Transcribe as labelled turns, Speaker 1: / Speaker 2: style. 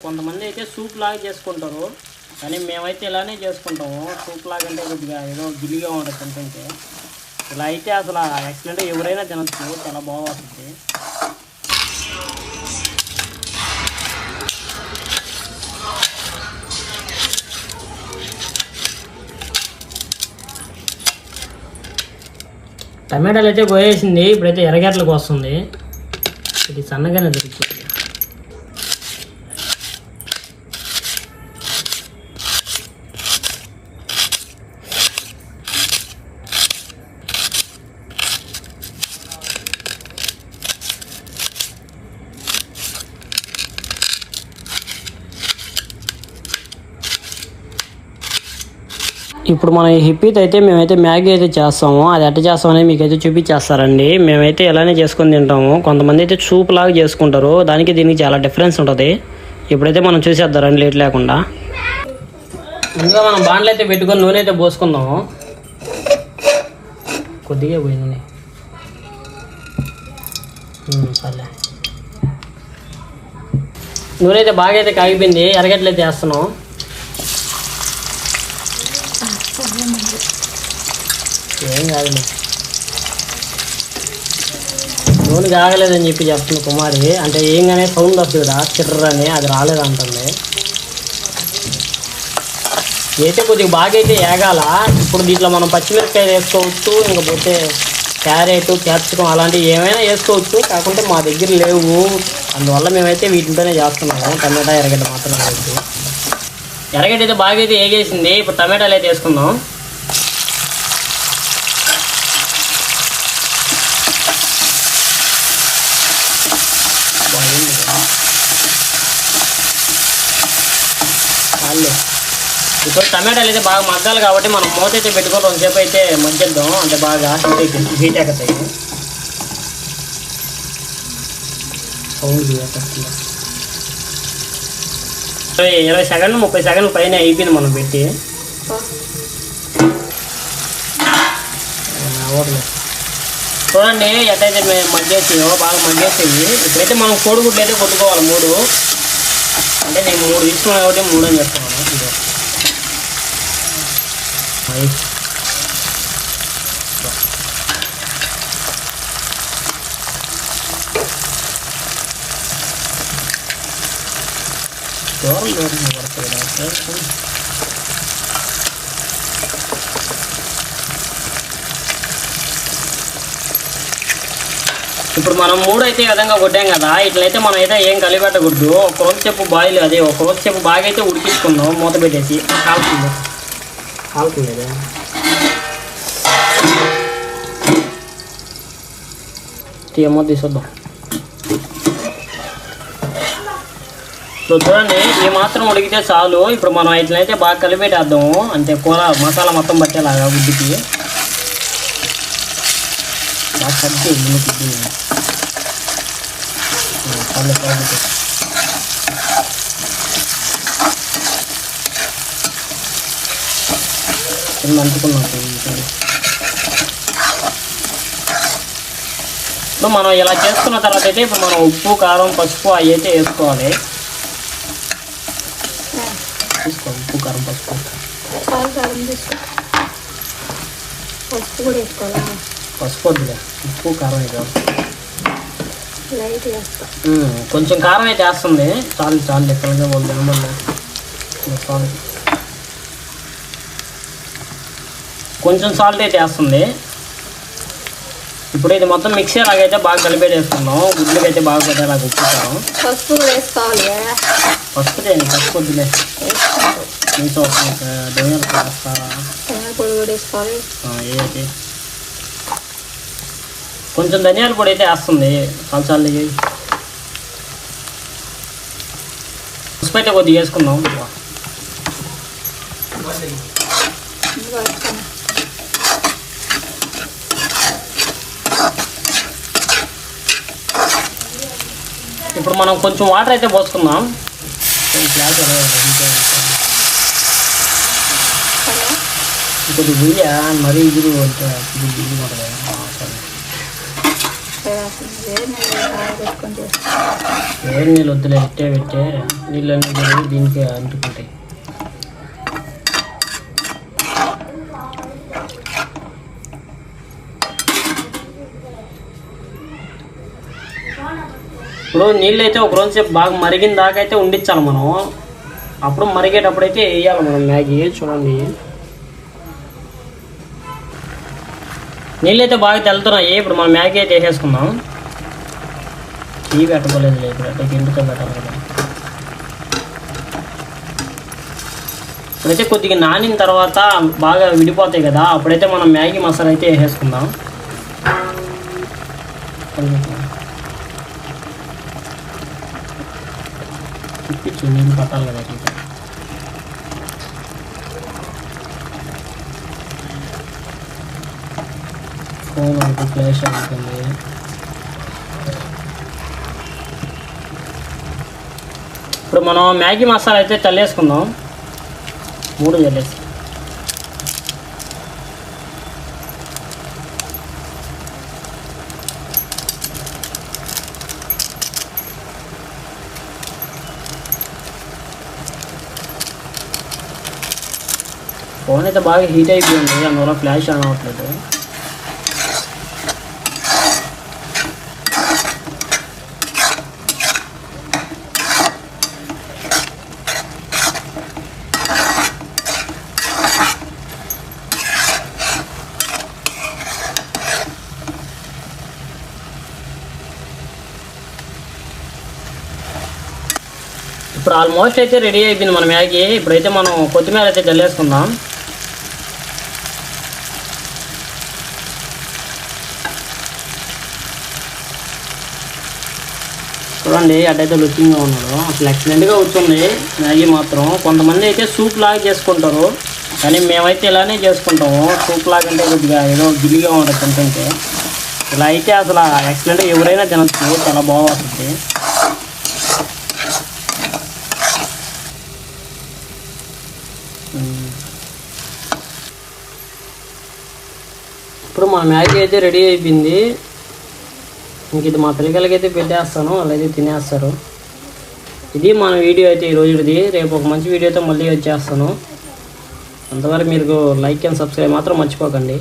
Speaker 1: కొంతమంది అయితే సూప్ లాగా చేసుకుంటారు, కానీ మేమైతే ఇలానే చేసుకుంటాము. సూప్ లాగా అంటే కొద్దిగా ఏదో గిల్లిగా ఉంటుంది తింటుంటే. ఇలా అయితే అసలు ఎక్సలెంట్, ఎవరైనా తినచ్చు, చాలా బాగుంటుంది. టమాటాలు అయితే పోయేసింది, ఇప్పుడైతే ఎర్రగడ్డలకు వస్తుంది. ఇది సన్నగానే దొరుకుతుంది. ఇప్పుడు మనం ఈ హిప్పీతో అయితే మేమైతే మ్యాగీ అయితే చేస్తాము. అది ఎట్ట చేస్తామని మీకైతే చూపించేస్తారండి. మేమైతే ఇలానే చేసుకొని తింటాము. కొంతమంది అయితే సూప్ లాగా చేసుకుంటారు, దానికి దీనికి చాలా డిఫరెన్స్ ఉంటుంది. ఇప్పుడైతే మనం చూసేద్దారండి లేట్ లేకుండా. ముందుగా మనం బాండ్లు అయితే పెట్టుకొని నూనె అయితే పోసుకుందాము. కొద్దిగా పోయి నూనె సర్లే. నూనె అయితే బాగా అయితే కాగిపోయింది. ఎర్రగడ్డలు అయితే వేస్తున్నాం. ఏం కాదులే, నూనె కాగలేదని చెప్తుంది కుమారి. అంటే ఏంగానే సౌండ్ వస్తుంది కదా చిర్రని, అది రాలేదంటుంది. అయితే కొద్దిగా బాగా అయితే ఏగాల. ఇప్పుడు దీంట్లో మనం పచ్చిమిరపకాయలు వేసుకోవచ్చు, ఇంకపోతే క్యారెట్, క్యాప్సికం అలాంటివి ఏమైనా వేసుకోవచ్చు. కాకుంటే మా దగ్గర లేవు, అందువల్ల మేమైతే వీటితోనే చేస్తున్నాము. టమాటా ఎర్రగడ్డ మాత్రమే వేసి. ఎర్రగడ్డ అయితే బాగా అయితే ఏగేసింది. ఇప్పుడు టమాటాలు అయితే వేసుకుందాం. ఇప్పుడు టమాటాలు అయితే బాగా మగ్గాలి కాబట్టి మనం మూత అయితే పెట్టుకొని కొంతసేపు అయితే మగ్గిద్దాం. అంటే బాగా హీట్ ఎక్కుతాయి. సౌండ్ 20 సెకండ్లు 30 సెకండ్లు పైన అయిపోయింది మనం పెట్టి. చూడండి ఎట్టయితే మేము మగ్గేసాయో, బాగా మగ్గేసాయి. ఇప్పుడైతే మనం కోడిగుడ్లు అయితే కొట్టుకోవాలి 3. అంటే నేను 3 తీసుకున్నాను కాబట్టి 3 అని చెప్తున్నాను. ఇప్పుడు మనం 3 అయితే ఈ విధంగా కొట్టాం కదా, ఇట్లయితే మనం అయితే ఏం కలిపెట్టకూడదు. ఒక రోజు చెప్పు బాయిల్, అదే ఒక రోజు చెప్పు బాగా అయితే ఉడికించుకుందాం మూత పెట్టేసి. కాలుతుందా తీయమో తీసొద్దాం. ఇప్పుడు చూడండి ఈ మాత్రం ఉడికితే చాలు. ఇప్పుడు మనం ఇట్లయితే బాగా కలిపెట్టేద్దాము. అంటే కూర మసాలా మొత్తం పట్టేలాగా గుడ్డికి బాగా కలిపి అంటుకున్నాం. ఇప్పుడు మనం ఇలా చేసుకున్న తర్వాత అయితే ఇప్పుడు మనం ఉప్పు, కారం, పసుపు అవి అయితే వేసుకోవాలి. ఉప్పు, కారం, పసుపు వద్దులే, ఉప్పు కారం అయితే కొంచెం కారం అయితే వేస్తుంది. చాలు ఎక్కడిగా వాళ్ళు సాల్ట్, కొంచెం సాల్ట్ అయితే వేస్తుంది. ఇప్పుడు ఇది మొత్తం మిక్సీ లాగైతే బాగా కలిపేసుకుందాం. గుడ్లకి అయితే బాగా పెట్టేలాగా ఉప్పు కారం. పసుపు వేసుకోవాలి. పసుపు చేయండి, పసుపు వద్దులే. మీతో ధనియాల పొడి వేస్తారా? ఏదైతే కొంచెం ధనియాల పొడి అయితే వేస్తుంది. చాలు పసుపు అయితే కొద్దిగా వేసుకుందాం. ఇప్పుడు మనం కొంచెం వాటర్ అయితే పోసుకుందాం. కొద్దిగా మరీ ఇది వేడి నీళ్ళు వద్దులే, పెట్టే నీళ్ళన్నీ జరిగి దీనికి అంటుకుంటాయి. ఇప్పుడు నీళ్ళు అయితే ఒక రోజు సేపు బాగా మరిగిన దాకా అయితే ఉండించాలి మనం. అప్పుడు మరిగేటప్పుడు అయితే వేయాలి మనం మ్యాగీ. చూడండి నీళ్ళు అయితే బాగా తెల్లుతున్నాయి. ఇప్పుడు మనం మ్యాగీ అయితే వేసేసుకుందాం. పెట్టబోలేదు లేదు, ఇప్పుడు ఎందుకు పెట్టాలి కదా. ఇప్పుడైతే కొద్దిగా నానిన తర్వాత బాగా విడిపోతాయి కదా, అప్పుడైతే మనం మ్యాగీ మసాలా అయితే వేసేసుకుందాం. తిప్పించు, నీళ్ళు పట్టాలి కదా అట్లా. ఫోన్ అంటే ఫ్లాష్ అవుతుంది. ఇప్పుడు మనం మ్యాగీ మసాలా అయితే చల్లేసుకుందాం. 3 చల్లేసి ఫోన్ అయితే బాగా హీట్ అయిపోయింది, అందువల్ల ఫ్లాష్ ఆన్ అవ్వట్లేదు. ఇప్పుడు ఆల్మోస్ట్ అయితే రెడీ అయిపోయింది మన మ్యాగీ. ఇప్పుడైతే మనం కొత్తిమీర అయితే చల్లేసుకుందాం. చూడండి అటైతే లుకింగ్గా ఉన్నాడు, అసలు ఎక్సలెంట్గా వచ్చింది మ్యాగీ మాత్రం. కొంతమంది అయితే సూప్ లాగా చేసుకుంటారు, కానీ మేమైతే ఇలానే చేసుకుంటాము. సూప్ లాగా అంటే కొద్దిగా ఏదో గిల్లిగా ఉంటుంది తింటుంటే. ఇలా అయితే అసలు ఎక్సలెంట్గా ఎవరైనా తినచ్చు, చాలా బాగుంటుంది. ఇప్పుడు మా మ్యాగీ అయితే రెడీ అయిపోయింది. ఇంక ఇది మా పిల్లలకి అయితే పెట్టేస్తాను, అలాగే తినేస్తారు. ఇది మన వీడియో అయితే ఈరోజుది. రేపు ఒక మంచి వీడియోతో మళ్ళీ వచ్చేస్తాను. అంతవరకు మీరు లైక్ అండ్ సబ్స్క్రైబ్ మాత్రం మర్చిపోకండి.